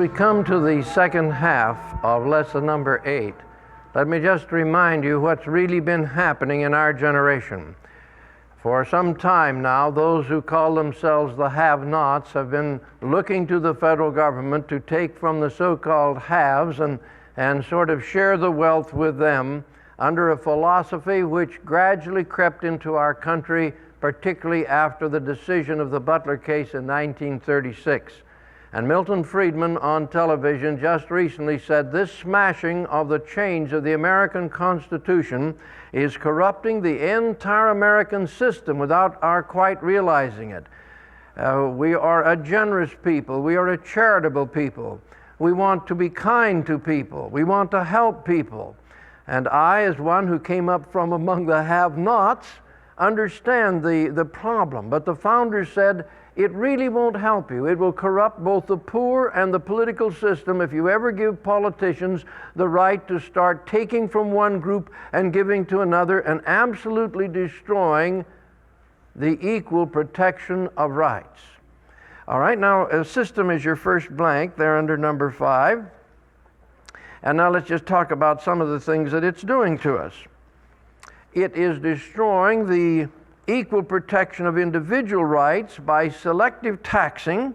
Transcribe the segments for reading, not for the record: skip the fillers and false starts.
we come to the second half of lesson number 8, let me just remind you what's really been happening in our generation. For some time now, those who call themselves the have-nots have been looking to the federal government to take from the so-called haves and sort of share the wealth with them under a philosophy which gradually crept into our country, particularly after the decision of the Butler case in 1936. And Milton Friedman on television just recently said this smashing of the chains of the American Constitution is corrupting the entire American system without our quite realizing it. We are a generous people. We are a charitable people. We want to be kind to people. We want to help people. And I, as one who came up from among the have-nots, understand the problem. But the founders said, it really won't help you. It will corrupt both the poor and the political system if you ever give politicians the right to start taking from one group and giving to another and absolutely destroying the equal protection of rights. All right, now a system is your first blank there under number 5. And now let's just talk about some of the things that it's doing to us. It is destroying the equal protection of individual rights by selective taxing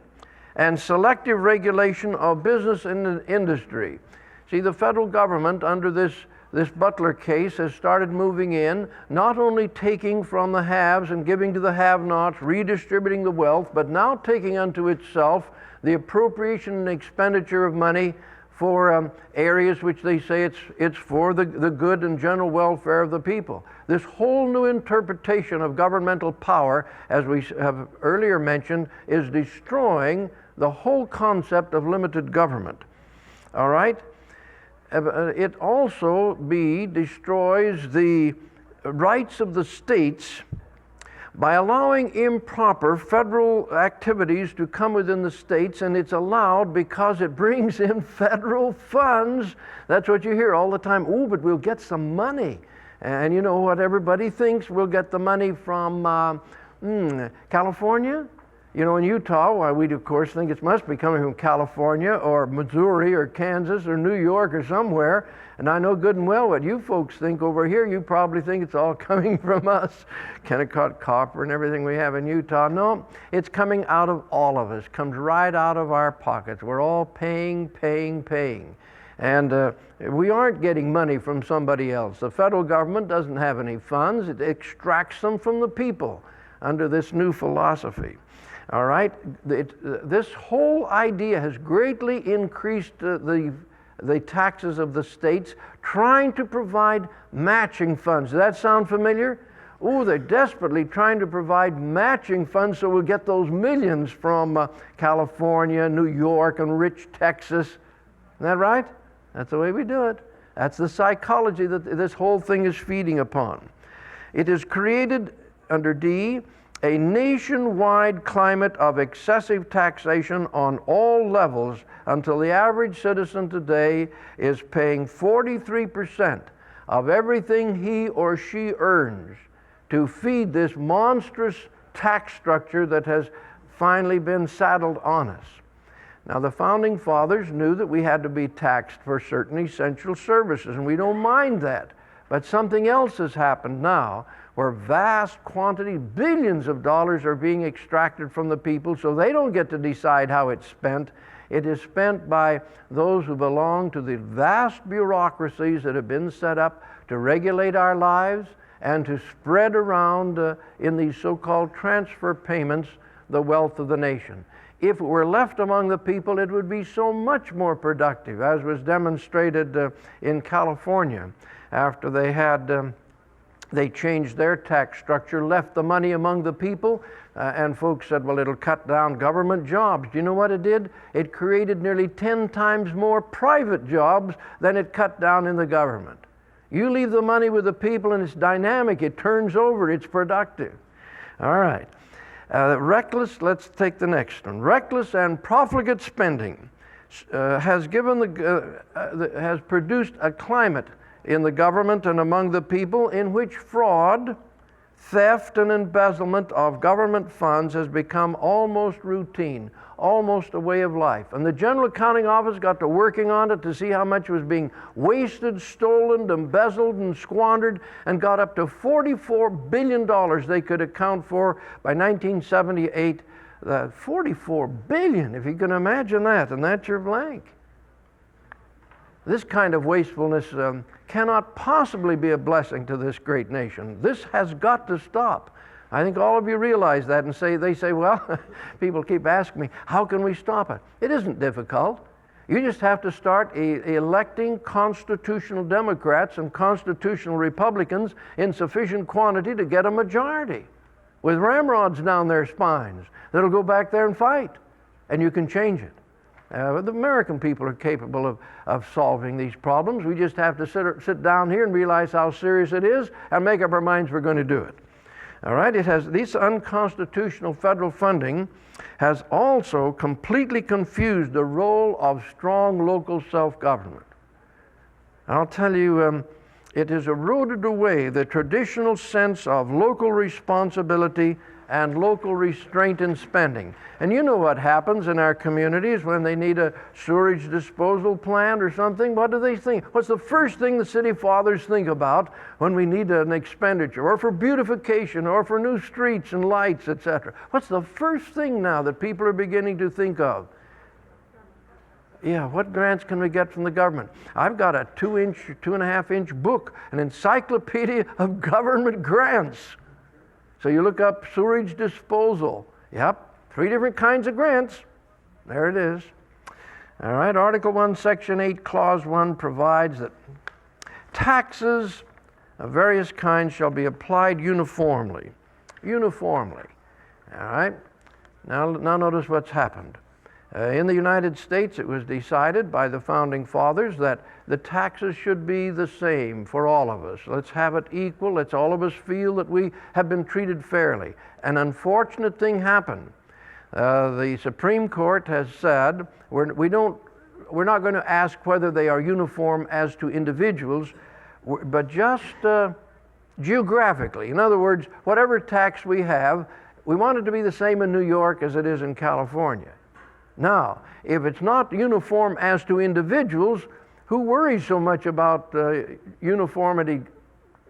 and selective regulation of business and industry. See, the federal government under this Butler case has started moving in, not only taking from the haves and giving to the have-nots, redistributing the wealth, but now taking unto itself the appropriation and expenditure of money for areas which they say it's for the good and general welfare of the people. This whole new interpretation of governmental power, as we have earlier mentioned, is destroying the whole concept of limited government. All right? It also destroys the rights of the states by allowing improper federal activities to come within the states, and it's allowed because it brings in federal funds. That's what you hear all the time. Oh, but we'll get some money. And you know what everybody thinks? We'll get the money from California. You know, in Utah, why we of course think it must be coming from California or Missouri or Kansas or New York or somewhere. And I know good and well what you folks think over here. You probably think it's all coming from us. Kennecott copper and everything we have in Utah. No, it's coming out of all of us. Comes right out of our pockets. We're all paying. And we aren't getting money from somebody else. The federal government doesn't have any funds. It extracts them from the people under this new philosophy. All right? This whole idea has greatly increased the taxes of the states, trying to provide matching funds. Does that sound familiar? Oh, they're desperately trying to provide matching funds so we'll get those millions from California, New York, and rich Texas. Isn't that right? That's the way we do it. That's the psychology that this whole thing is feeding upon. It has created, under D, a nationwide climate of excessive taxation on all levels until the average citizen today is paying 43% of everything he or she earns to feed this monstrous tax structure that has finally been saddled on us. Now, the Founding Fathers knew that we had to be taxed for certain essential services, and we don't mind that. But something else has happened now, where vast quantities, billions of dollars are being extracted from the people, so they don't get to decide how it's spent. It is spent by those who belong to the vast bureaucracies that have been set up to regulate our lives and to spread around in these so-called transfer payments the wealth of the nation. If it were left among the people, it would be so much more productive, as was demonstrated in California after they changed their tax structure, left the money among the people, and folks said, well, it'll cut down government jobs. Do you know what it did? It created nearly 10 times more private jobs than it cut down in the government. You leave the money with the people and it's dynamic, it turns over, it's productive. All right. Reckless, let's take the next one. Reckless and profligate spending has produced a climate in the government and among the people in which fraud, theft and embezzlement of government funds has become almost routine, almost a way of life. And the General Accounting Office got to working on it to see how much was being wasted, stolen, embezzled, and squandered, and got up to $44 billion they could account for by 1978. $44 billion, if you can imagine that, and that's your blank. This kind of wastefulness cannot possibly be a blessing to this great nation. This has got to stop. I think all of you realize that, and they say, well, people keep asking me, how can we stop it? It isn't difficult. You just have to start electing constitutional Democrats and constitutional Republicans in sufficient quantity to get a majority, with ramrods down their spines that'll go back there and fight, and you can change it. The American people are capable of solving these problems. We just have to sit down here and realize how serious it is and make up our minds we're going to do it. All right? This unconstitutional federal funding has also completely confused the role of strong local self-government. I'll tell you, it has eroded away the traditional sense of local responsibility and local restraint in spending. And you know what happens in our communities when they need a sewage disposal plant or something? What do they think? What's the first thing the city fathers think about when we need an expenditure, or for beautification, or for new streets and lights, etc.? What's the first thing now that people are beginning to think of? Yeah, what grants can we get from the government? I've got a 2.5-inch book, an encyclopedia of government grants. So you look up sewage disposal. Yep, 3 different kinds of grants. There it is. All right, Article 1, Section 8, Clause 1 provides that taxes of various kinds shall be applied uniformly. Uniformly. All right? Now notice what's happened. In the United States, it was decided by the Founding Fathers that the taxes should be the same for all of us. Let's have it equal. Let's all of us feel that we have been treated fairly. An unfortunate thing happened. The Supreme Court has said we're not going to ask whether they are uniform as to individuals, but just geographically. In other words, whatever tax we have, we want it to be the same in New York as it is in California. Now, if it's not uniform as to individuals, who worries so much about uniformity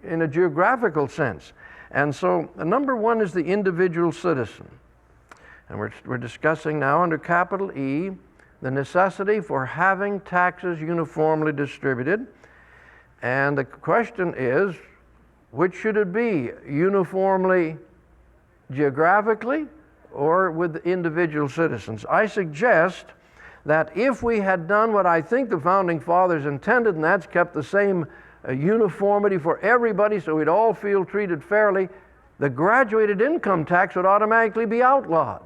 in a geographical sense? And so, number one is the individual citizen. And we're discussing now under capital E the necessity for having taxes uniformly distributed. And the question is, which should it be? Uniformly geographically or with individual citizens? I suggest that if we had done what I think the Founding Fathers intended, and that's kept the same uniformity for everybody so we'd all feel treated fairly, the graduated income tax would automatically be outlawed.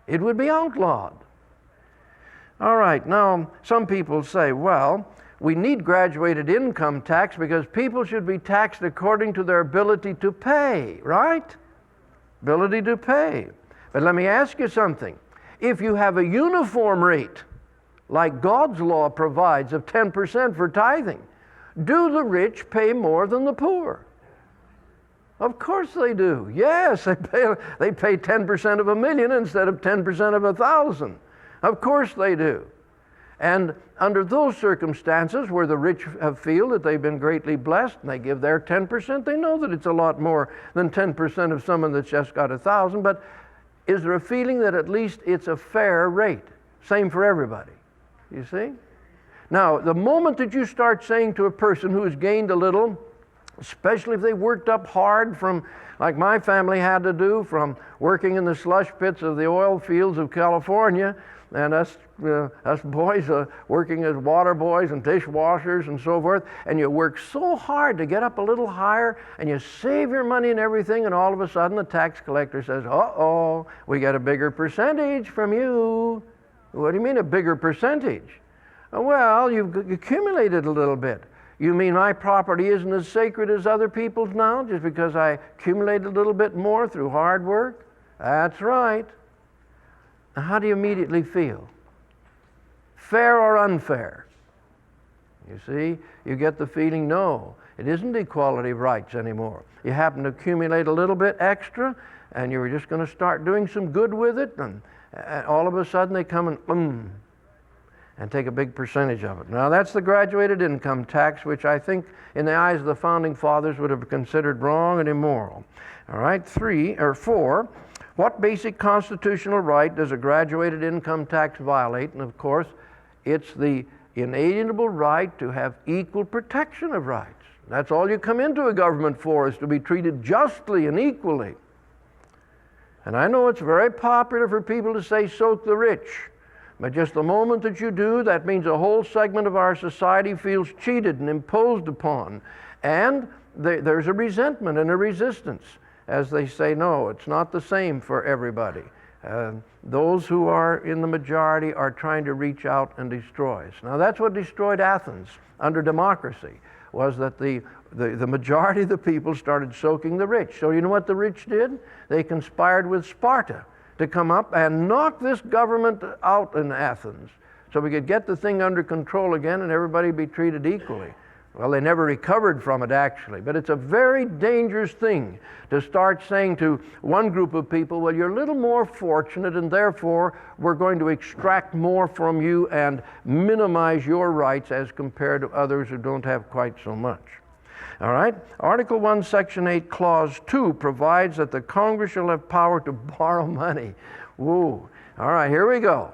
It would be outlawed. All right, now some people say, well, we need graduated income tax because people should be taxed according to their ability to pay, right? Ability to pay. But let me ask you something. If you have a uniform rate, like God's law provides of 10% for tithing, do the rich pay more than the poor? Of course they do. Yes, they pay 10% of a million instead of 10% of 1,000. Of course they do. And under those circumstances where the rich feel that they've been greatly blessed and they give their 10%, they know that it's a lot more than 10% of someone that's just got 1,000, but is there a feeling that at least it's a fair rate? Same for everybody, you see? Now, the moment that you start saying to a person who has gained a little, especially if they worked up hard from, like my family had to do, from working in the slush pits of the oil fields of California, and us boys working as water boys and dishwashers and so forth, and you work so hard to get up a little higher, and you save your money and everything, and all of a sudden the tax collector says, uh-oh, we get a bigger percentage from you. What do you mean a bigger percentage? Well, you've accumulated a little bit. You mean my property isn't as sacred as other people's now just because I accumulated a little bit more through hard work? That's right. Now, how do you immediately feel? Fair or unfair? You see, you get the feeling, no, It isn't equality of rights anymore. You happen to accumulate a little bit extra, and you were just going to start doing some good with it, and all of a sudden they come and take a big percentage of it. Now that's the graduated income tax, which I think in the eyes of the founding fathers would have considered wrong and immoral. All right, 4, what basic constitutional right does a graduated income tax violate? And of course, it's the inalienable right to have equal protection of rights. That's all you come into a government for, is to be treated justly and equally. And I know it's very popular for people to say, soak the rich. But just the moment that you do, that means a whole segment of our society feels cheated and imposed upon. And there's a resentment and a resistance as they say, no, it's not the same for everybody. Those who are in the majority are trying to reach out and destroy us. Now that's what destroyed Athens under democracy, was that the majority of the people started soaking the rich. So you know what the rich did? They conspired with Sparta to come up and knock this government out in Athens so we could get the thing under control again and everybody be treated equally. Well, they never recovered from it, actually. But it's a very dangerous thing to start saying to one group of people, well, you're a little more fortunate, and therefore we're going to extract more from you and minimize your rights as compared to others who don't have quite so much. All right? Article 1, Section 8, Clause 2 provides that the Congress shall have power to borrow money. Woo. All right, here we go.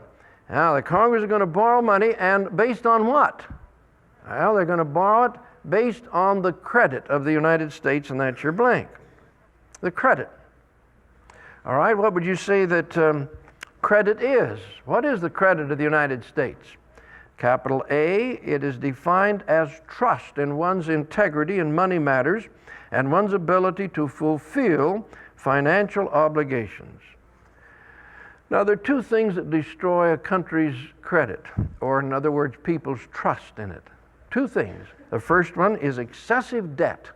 Now, the Congress is going to borrow money, and based on what? Well, they're going to borrow it based on the credit of the United States, and that's your blank. The credit. All right, what would you say that credit is? What is the credit of the United States? Capital A, it is defined as trust in one's integrity in money matters and one's ability to fulfill financial obligations. Now, there are two things that destroy a country's credit, or in other words, people's trust in it. Two things. The first one is excessive debt.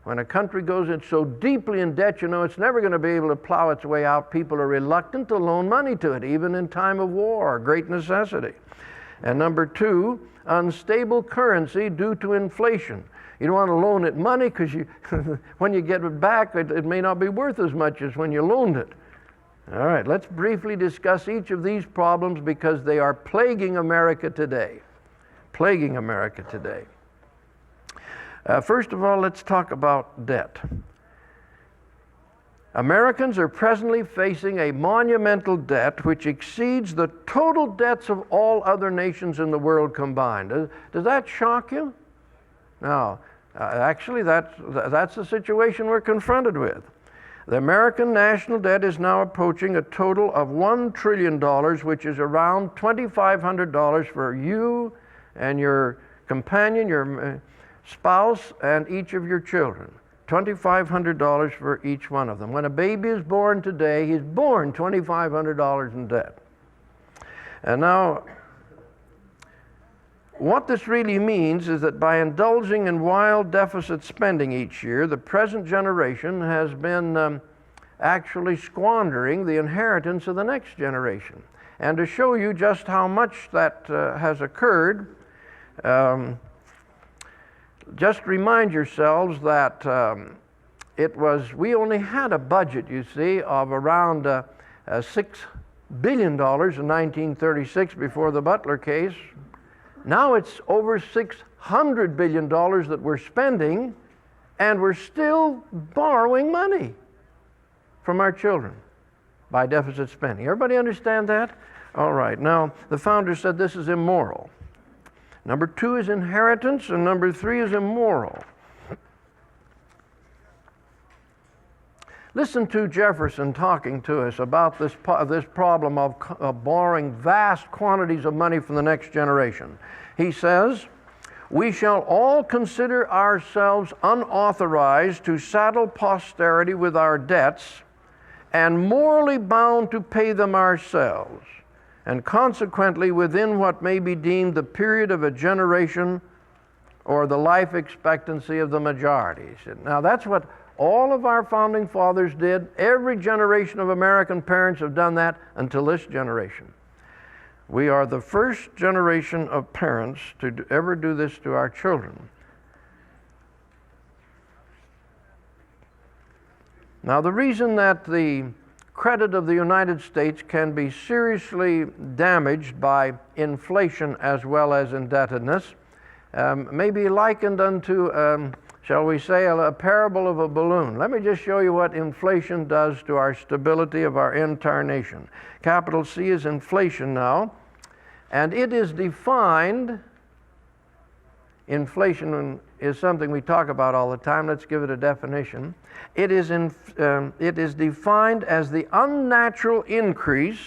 When a country goes in so deeply in debt, you know, it's never going to be able to plow its way out. People are reluctant to loan money to it, even in time of war or great necessity. And number two, unstable currency due to inflation. You don't want to loan it money because when you get it back, it may not be worth as much as when you loaned it. All right, let's briefly discuss each of these problems because they are plaguing America today. Plaguing America today. First of all, let's talk about debt. Americans are presently facing a monumental debt which exceeds the total debts of all other nations in the world combined. Does that shock you? No. Actually, that's the situation we're confronted with. The American national debt is now approaching a total of $1 trillion, which is around $2,500 for you and your companion, your spouse, and each of your children. $2,500 for each one of them. When a baby is born today, he's born $2,500 in debt. And now, what this really means is that by indulging in wild deficit spending each year, the present generation has been actually squandering the inheritance of the next generation. And to show you just how much that has occurred, just remind yourselves that we only had a budget, you see, of around $6 billion in 1936 before the Butler case. Now it's over $600 billion that we're spending, and we're still borrowing money from our children by deficit spending. Everybody understand that? All right. Now, the founder said this is immoral. Number 2 is inheritance, and number 3 is immoral. Listen to Jefferson talking to us about this problem of borrowing vast quantities of money from the next generation. He says, "We shall all consider ourselves unauthorized to saddle posterity with our debts and morally bound to pay them ourselves, and consequently within what may be deemed the period of a generation or the life expectancy of the majority." Now that's what all of our founding fathers did. Every generation of American parents have done that until this generation. We are the first generation of parents to ever do this to our children. Now, the reason that the credit of the United States can be seriously damaged by inflation as well as indebtedness may be likened unto, shall we say, a parable of a balloon. Let me just show you what inflation does to our stability of our entire nation. Capital C is inflation now, and it is defined, inflation is something we talk about all the time. Let's give it a definition. It is defined as the unnatural increase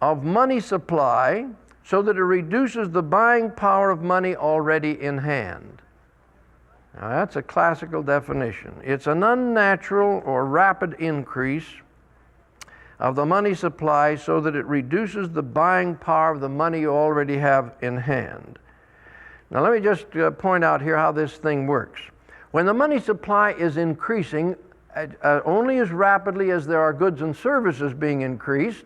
of money supply so that it reduces the buying power of money already in hand. Now, that's a classical definition. It's an unnatural or rapid increase of the money supply so that it reduces the buying power of the money you already have in hand. Now, let me just point out here how this thing works. When the money supply is increasing only as rapidly as there are goods and services being increased,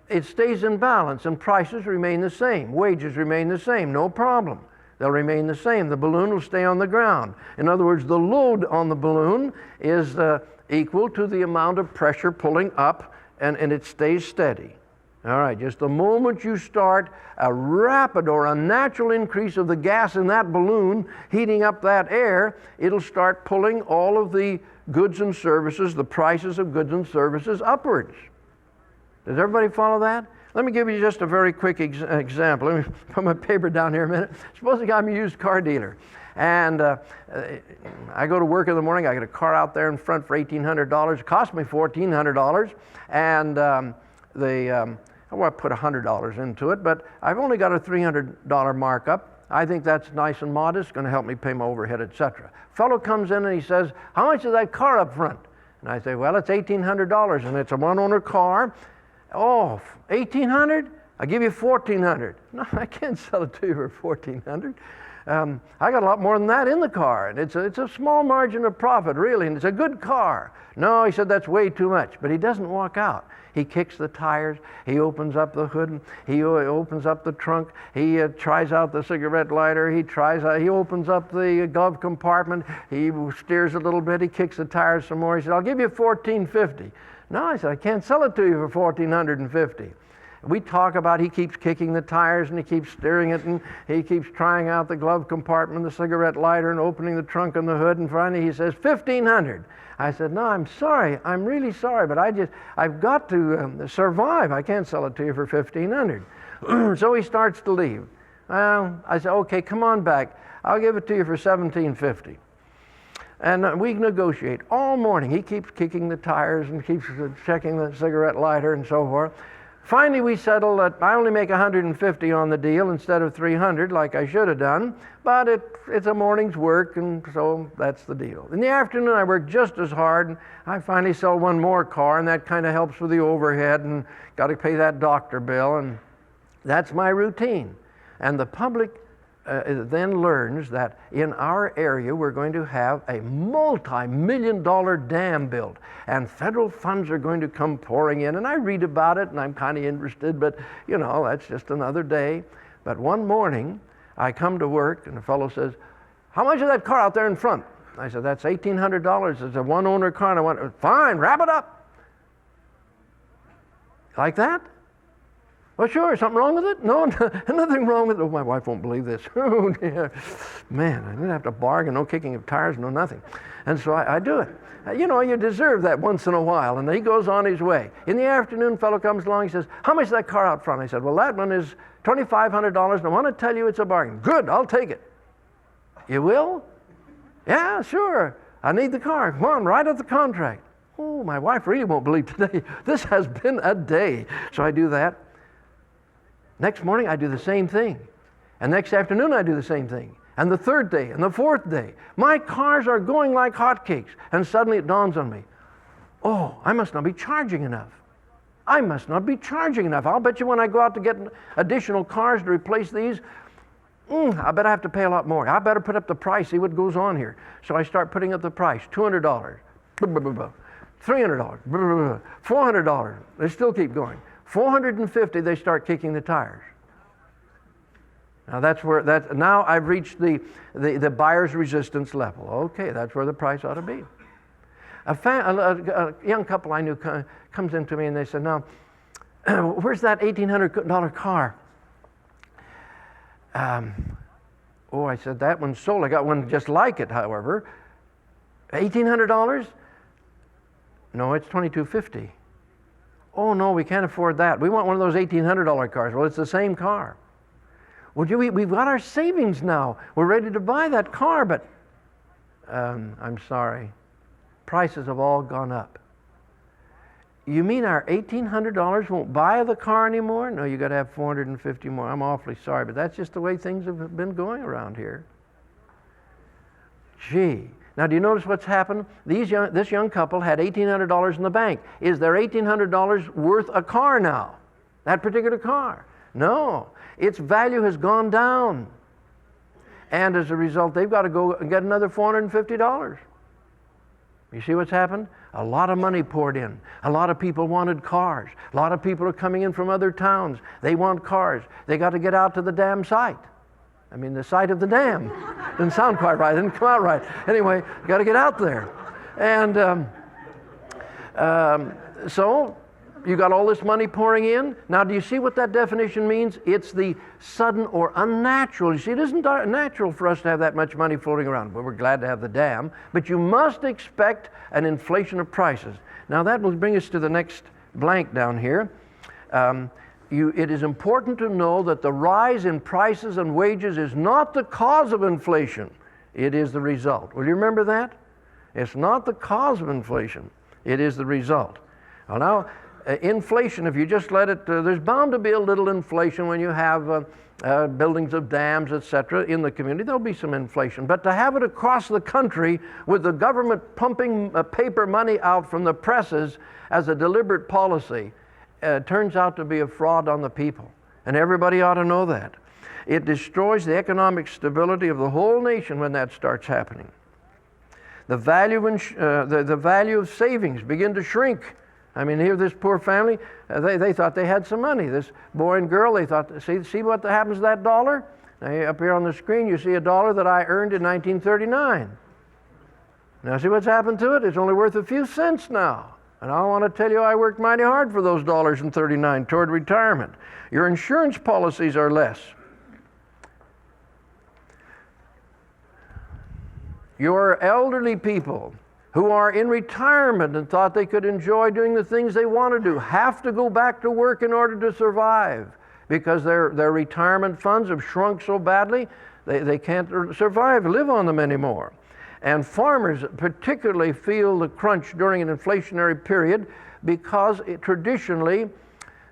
it stays in balance and prices remain the same. Wages remain the same, no problem. They'll remain the same. The balloon will stay on the ground. In other words, the load on the balloon is equal to the amount of pressure pulling up, and it stays steady. All right, just the moment you start a rapid or unnatural increase of the gas in that balloon, heating up that air, it'll start pulling all of the goods and services, the prices of goods and services upwards. Does everybody follow that? Let me give you just a very quick example. Let me put my paper down here a minute. Suppose I'm a used car dealer, and I go to work in the morning. I get a car out there in front for $1,800. It cost me $1,400, and I put $100 into it, but I've only got a $300 markup. I think that's nice and modest, going to help me pay my overhead, etc. Fellow comes in and he says, "How much is that car up front?" And I say, "Well, it's $1,800, and it's a one-owner car." "Oh, $1,800? I'll give you $1,400. "No, I can't sell it to you for $1,400. I got a lot more than that in the car, and it's a small margin of profit, really, and it's a good car." "No," he said, "that's way too much." But he doesn't walk out. He kicks the tires, he opens up the hood, he opens up the trunk, he tries out the cigarette lighter, he opens up the glove compartment, he steers a little bit, he kicks the tires some more. He said, "I'll give you $1,450. "No," I said, "I can't sell it to you for $1,450. We talk about he keeps kicking the tires and he keeps steering it and he keeps trying out the glove compartment, the cigarette lighter, and opening the trunk and the hood, and finally he says, $1,500. I said, "No, I'm sorry. I'm really sorry, but I've got to survive. I can't sell it to you for $1,500. So he starts to leave. Well, I said, "Okay, come on back. I'll give it to you for $1,750. And we negotiate all morning. He keeps kicking the tires and keeps checking the cigarette lighter and so forth. Finally, we settle that I only make $150 on the deal instead of $300 like I should have done, but it's a morning's work, and so that's the deal. In the afternoon, I work just as hard, and I finally sell one more car, and that kind of helps with the overhead, and got to pay that doctor bill, and that's my routine. And the public then learns that in our area we're going to have a multi-million-dollar dam built, and federal funds are going to come pouring in, and I read about it and I'm kind of interested, but you know, that's just another day. But one morning I come to work and the fellow says, "How much is that car out there in front?" I said, "That's $1,800. It's a one-owner car." And I went, "Fine, wrap it up." Like that? "Well, sure, something wrong with it?" "No, nothing wrong with it." "Oh, my wife won't believe this." Oh, dear. Man, I didn't have to bargain, no kicking of tires, no nothing. And so I do it. You know, you deserve that once in a while. And he goes on his way. In the afternoon, fellow comes along, he says, "How much is that car out front?" I said, "Well, that one is $2,500, and I want to tell you it's a bargain." "Good, I'll take it." "You will?" "Yeah, sure. I need the car. Come on, write up the contract." Oh, my wife really won't believe today. This has been a day. So I do that. Next morning, I do the same thing. And next afternoon, I do the same thing. And the third day, and the fourth day. My cars are going like hotcakes. And suddenly it dawns on me, oh, I must not be charging enough. I must not be charging enough. I'll bet you when I go out to get additional cars to replace these, I bet I have to pay a lot more. I better put up the price, see what goes on here. So I start putting up the price, $200, $300, $400. They still keep going. $450, they start kicking the tires. Now now I've reached the buyer's resistance level. Okay, that's where the price ought to be. A young couple I knew comes into me and they said, "Now, where's that $1,800 car?" Oh, I said, "That one's sold. I got one just like it, however." $1,800? No, it's $2,250. Oh, no, we can't afford that. We want one of those $1,800 cars. Well, it's the same car. Well, we've got our savings now. We're ready to buy that car, but I'm sorry. Prices have all gone up. You mean our $1,800 won't buy the car anymore? No, you got to have $450 more. I'm awfully sorry, but that's just the way things have been going around here. Gee. Now, do you notice what's happened? This young couple had $1,800 in the bank. Is their $1,800 worth a car now? That particular car? No. Its value has gone down. And as a result, they've got to go and get another $450. You see what's happened? A lot of money poured in. A lot of people wanted cars. A lot of people are coming in from other towns. They want cars. They got to get out to the dam site. I mean, the site of the dam. Didn't sound quite right. Didn't come out right. Anyway, you got to get out there. And so you got all this money pouring in. Now, do you see what that definition means? It's the sudden or unnatural. You see, it isn't natural for us to have that much money floating around. Well, we're glad to have the dam, but you must expect an inflation of prices. Now, that will bring us to the next blank down here. It is important to know that the rise in prices and wages is not the cause of inflation. It is the result. Will you remember that? It's not the cause of inflation. It is the result. Well, now, inflation, if you just let it, there's bound to be a little inflation when you have buildings of dams, etc. in the community. There'll be some inflation. But to have it across the country with the government pumping paper money out from the presses as a deliberate policy, turns out to be a fraud on the people. And everybody ought to know that. It destroys the economic stability of the whole nation when that starts happening. The value of savings begin to shrink. I mean, here this poor family, they thought they had some money. This boy and girl, they thought, see what happens to that dollar? Now, up here on the screen, you see a dollar that I earned in 1939. Now, see what's happened to it? It's only worth a few cents now. And I want to tell you, I worked mighty hard for those dollars in 39 toward retirement. Your insurance policies are less. Your elderly people who are in retirement and thought they could enjoy doing the things they want to do have to go back to work in order to survive because their retirement funds have shrunk so badly they can't live on them anymore. And farmers particularly feel the crunch during an inflationary period because traditionally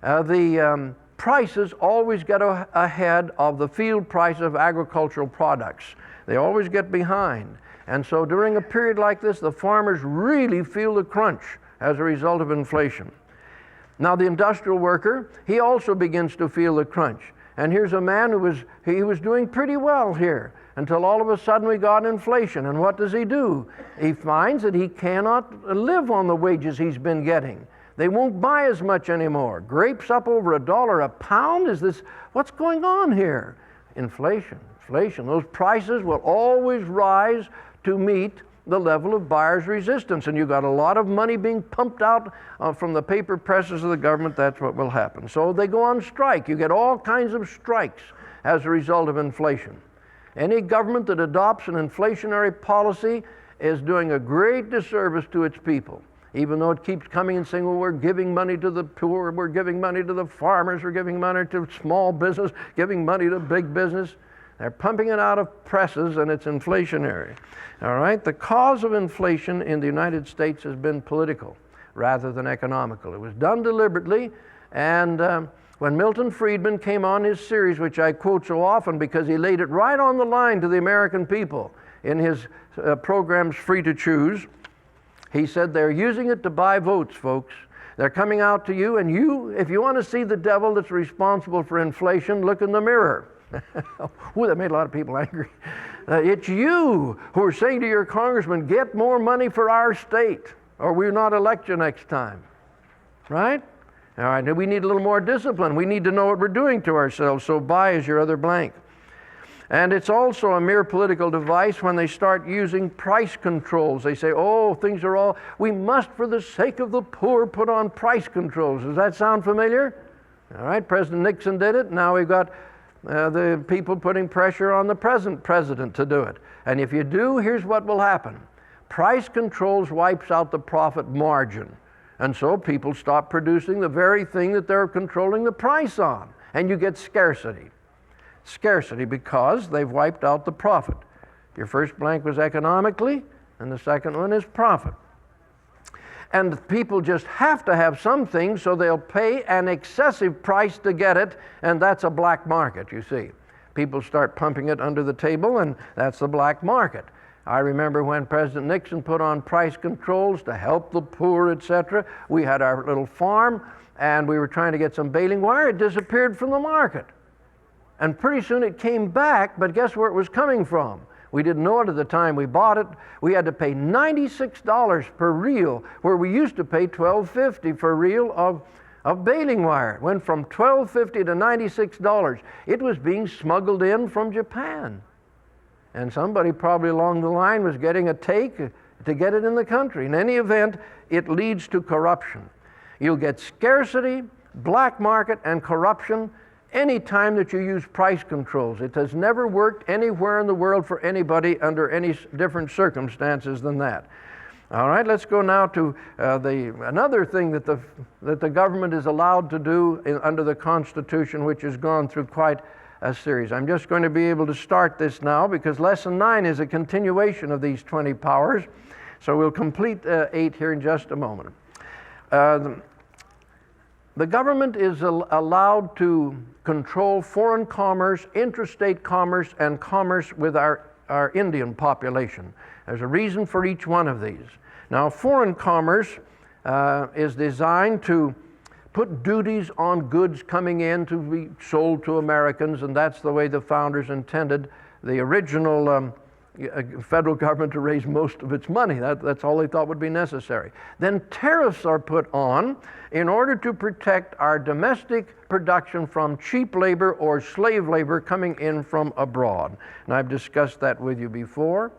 the prices always get ahead of the field price of agricultural products. They always get behind. And so during a period like this, the farmers really feel the crunch as a result of inflation. Now the industrial worker, he also begins to feel the crunch. And here's a man who was doing pretty well here until all of a sudden we got inflation. And what does he do? He finds that he cannot live on the wages he's been getting. They won't buy as much anymore. Grapes up over $1 a pound? What's going on here? Inflation. Those prices will always rise to meet the level of buyer's resistance. And you've got a lot of money being pumped out from the paper presses of the government. That's what will happen. So they go on strike. You get all kinds of strikes as a result of inflation. Any government that adopts an inflationary policy is doing a great disservice to its people. Even though it keeps coming and saying, well, we're giving money to the poor, we're giving money to the farmers, we're giving money to small business, giving money to big business. They're pumping it out of presses and it's inflationary. All right? The cause of inflation in the United States has been political rather than economical. It was done deliberately, and when Milton Friedman came on his series, which I quote so often because he laid it right on the line to the American people in his programs Free to Choose, he said they're using it to buy votes, folks. They're coming out to you, and you, if you want to see the devil that's responsible for inflation, look in the mirror. Ooh, that made a lot of people angry. It's you who are saying to your congressman, get more money for our state, or we'll not elect you next time. Right? All right, we need a little more discipline. We need to know what we're doing to ourselves, so buy is your other blank. And it's also a mere political device when they start using price controls. They say, oh, things are all, we must, for the sake of the poor, put on price controls. Does that sound familiar? All right, President Nixon did it. Now we've got the people putting pressure on the present president to do it. And if you do, here's what will happen. Price controls wipes out the profit margin. And so people stop producing the very thing that they're controlling the price on. And you get scarcity. Scarcity because they've wiped out the profit. Your first blank was economically, and the second one is profit. And people just have to have something, so they'll pay an excessive price to get it, and that's a black market, you see. People start pumping it under the table, and that's the black market. I remember when President Nixon put on price controls to help the poor, etc. We had our little farm, and we were trying to get some baling wire. It disappeared from the market. And pretty soon it came back, but guess where it was coming from? We didn't know it at the time we bought it. We had to pay $96 per reel, where we used to pay $12.50 for a reel of baling wire. It went from $12.50 to $96. It was being smuggled in from Japan. And somebody probably along the line was getting a take to get it in the country. In any event, it leads to corruption. You'll get scarcity, black market, and corruption any time that you use price controls. It has never worked anywhere in the world for anybody under any different circumstances than that. All right, let's go now to another thing that the government is allowed to do under the Constitution, which has gone through quite a series. I'm just going to be able to start this now because Lesson 9 is a continuation of these 20 powers. So we'll complete 8 here in just a moment. The government is allowed to control foreign commerce, interstate commerce, and commerce with our Indian population. There's a reason for each one of these. Now, foreign commerce is designed to put duties on goods coming in to be sold to Americans, and that's the way the founders intended the original federal government to raise most of its money. That's all they thought would be necessary. Then tariffs are put on in order to protect our domestic production from cheap labor or slave labor coming in from abroad. And I've discussed that with you before.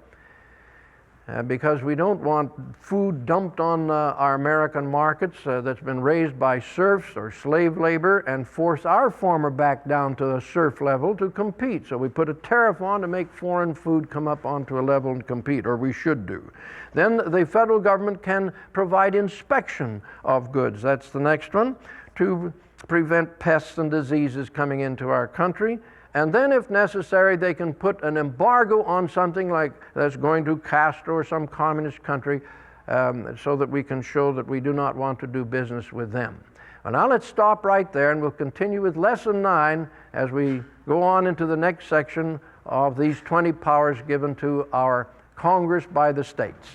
Because we don't want food dumped on our American markets that's been raised by serfs or slave labor and force our farmer back down to the serf level to compete. So we put a tariff on to make foreign food come up onto a level and compete, or we should do. Then the federal government can provide inspection of goods. That's the next one, to prevent pests and diseases coming into our country. And then, if necessary, they can put an embargo on something like that's going to Castro or some communist country so that we can show that we do not want to do business with them. Well, now let's stop right there, and we'll continue with Lesson 9 as we go on into the next section of these 20 powers given to our Congress by the states.